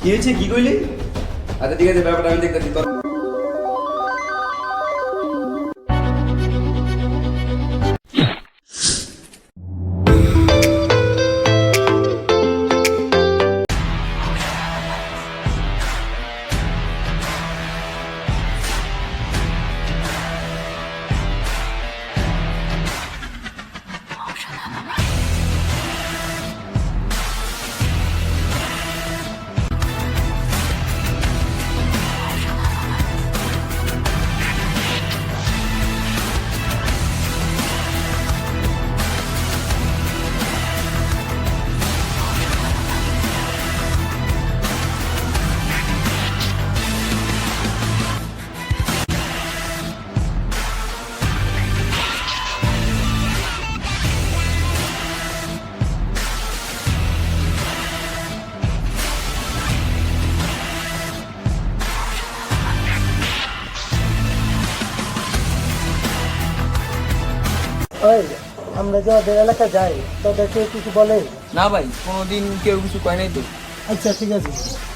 কি হয়েছে কি কইলি? আচ্ছা ঠিক আছে, ব্যাপারটা আমি দেখতেছি। তোর ওই আমরা যে ওদের এলাকা যাই তোদের কেউ কিছু বলে? না ভাই, কোনোদিন কেউ কিছু কয় নাই তো। আচ্ছা ঠিক আছে,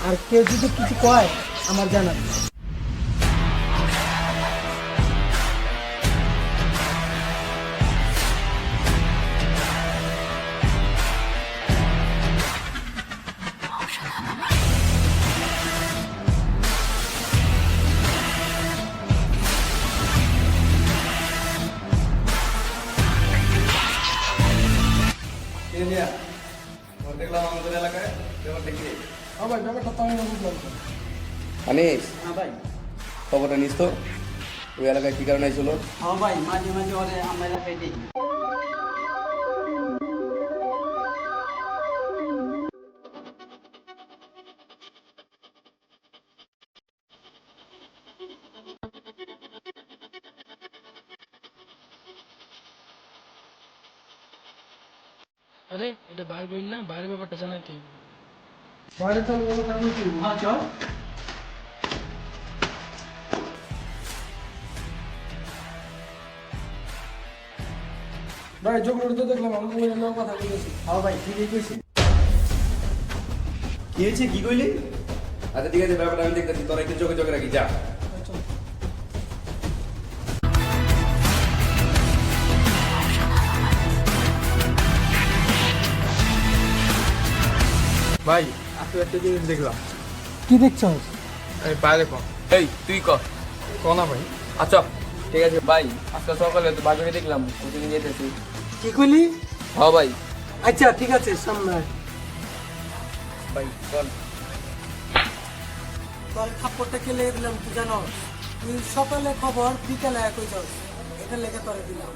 আর কেউ যদি কিছু কয় আমার জানাবি। দেখলাম আমাদের এলাকায় ব্যাপারটা কি? হ্যাঁ ভাই, ব্যাপারটা তো আমি বুঝলাম। আনিস, হ্যাঁ ভাই। খবরটা নিস তো, ওই এলাকায় কি কারণে আইছিল? হ্যাঁ ভাই, মাঝে মাঝে ওরে আমরা এলাকায় দেখি। আরে এটা বাইরে বল না, বাইরের ব্যাপারটা জানাইতে হবে। বাইরে তো বলো তারপর কি? হ্যাঁ চল। ভাই যোগগুলো তো দেখলাম, আমি মোবাইলের নাম কথা বলেছি। হ্যাঁ ভাই, ঠিকই কইছি। কি হয়েছে কি কইলি? আচ্ছা ঠিক আছে, ব্যাপারটা আমি দেখতেছি। তোরা একটু চোখে চোখে রাখি, যা। ভাই, আজকে একটা জিনিস দেখলাম। কি দেখছো? এই পায়ে দেখো। এই তুই ক না ভাই। আচ্ছা ঠিক আছে ভাই, আজকে সকালে তো বাজারে দেখলাম কোচিং যেতেছি। কি কইলি? হ্যাঁ ভাই। আচ্ছা ঠিক আছে, সামনে আয়। ভাই চল। তোর খাপড়টা কে লেগে দিলাম তুই জানো? তুই সকালে খবর বিকালে একই যাস, এটা লেগে তোরে দিলাম।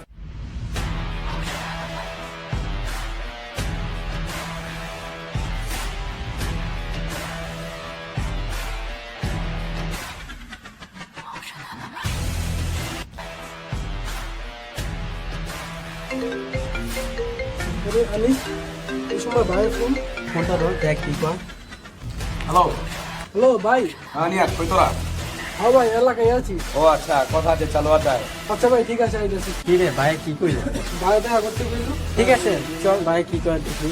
আনিস, এই সময় ভাইয়ের ফোনটা ধর, দেখ কি কর। হ্যালো। হ্যালো ভাই। হ্যাঁ নিয়া, কই তোরা? হ্যাঁ ভাই, এলাকায় আছি। ও আচ্ছা, কথা আছে, চালু আছে। আচ্ছা ভাই ঠিক আছে, আইতেছি। কি রে ভাই, কি কইল? ভাই দেখা করতে কইলো। ঠিক আছে চল ভাই, কি করে দেখি।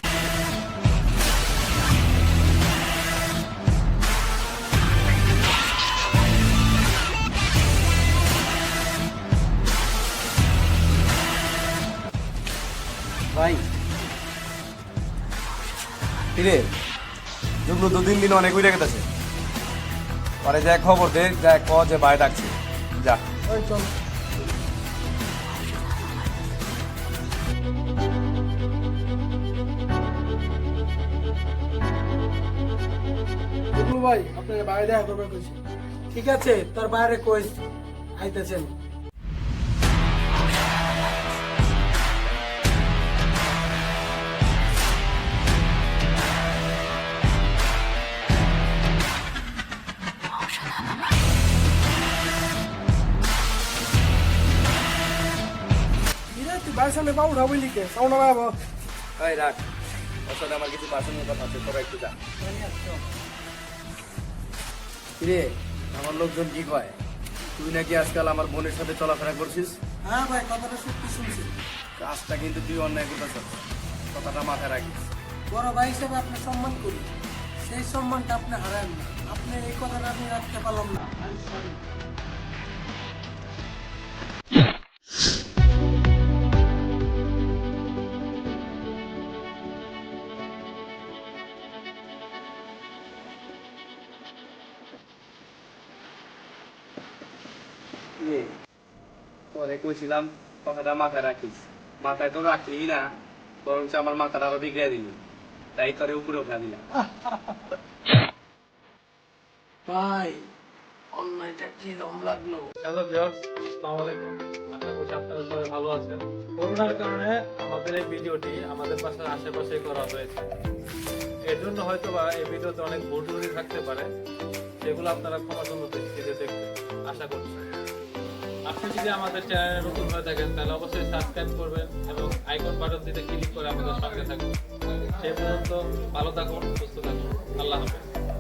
ভাই কিরে, যুগলু দুদিন দিন অনেক উইরে গেছে। পরে যা খবর দে, যা ক যে ভাই ডাকছে, যা। ওই চল। বুবলু ভাই, আপনার বাইরে দেখা করবে কইছি। ঠিক আছে, তোর বাইরে কইস আইতেছেন। তুই বাইর সামনে পাউ উঠাবই লিখে সাউন্ড বাবা। এই রাখ, ওর সাথে আমার কিছু পার্সোনাল কথা আছে, তোরা একটু যা। কিরে, আমার লোকজন কি কয়? তুই নাকি আজকাল আমার বোনের সাথে চলাফেরা করছিস? হ্যাঁ ভাই, কথাটা সত্যি শুনছি। কাজটা কিন্তু তুই অন্যায় করতেছ, কথাটা মাথায় রাখিস। বড় ভাই হিসেবে আপনার সম্মান করি। সেই সম্মানটা আপনি হারান না। আপনি এই কথাটা আমি রাখতে পারলাম না। পরে কইছিলাম কথাটা মাথায় রাখিস, মাথায় তো রাখলি না, বরঞ্চ আমার মাথাটা আরো বিগড়ে দিলি, তাই তোরে উপরে উঠা দিলাম। ভাই অন্যায়টা কিরম লাগলো? হ্যালো ভিউয়ার্স, আসসালামু আলাইকুম। আশা করছি আপনারা সবাই ভালো আছেন। করোনার কারণে আমাদের এই ভিডিওটি আমাদের বাসার আশেপাশে করা হয়েছে। এর জন্য হয়তোবা এই ভিডিওতে অনেক ভুল ত্রুটি থাকতে পারে, সেগুলো আপনারা ক্ষমাসুন্দর দৃষ্টিতে দেখবেন আশা করছি। আপনি যদি আমাদের চ্যানেলে নতুন হয়ে থাকেন তাহলে অবশ্যই সাবস্ক্রাইব করবেন এবং আইকন বাটনটিতে ক্লিক করে আমাদের সঙ্গে থাকবেন। সেই পর্যন্ত ভালো থাকুন, সুস্থ থাকুন। আল্লাহ হাফেজ।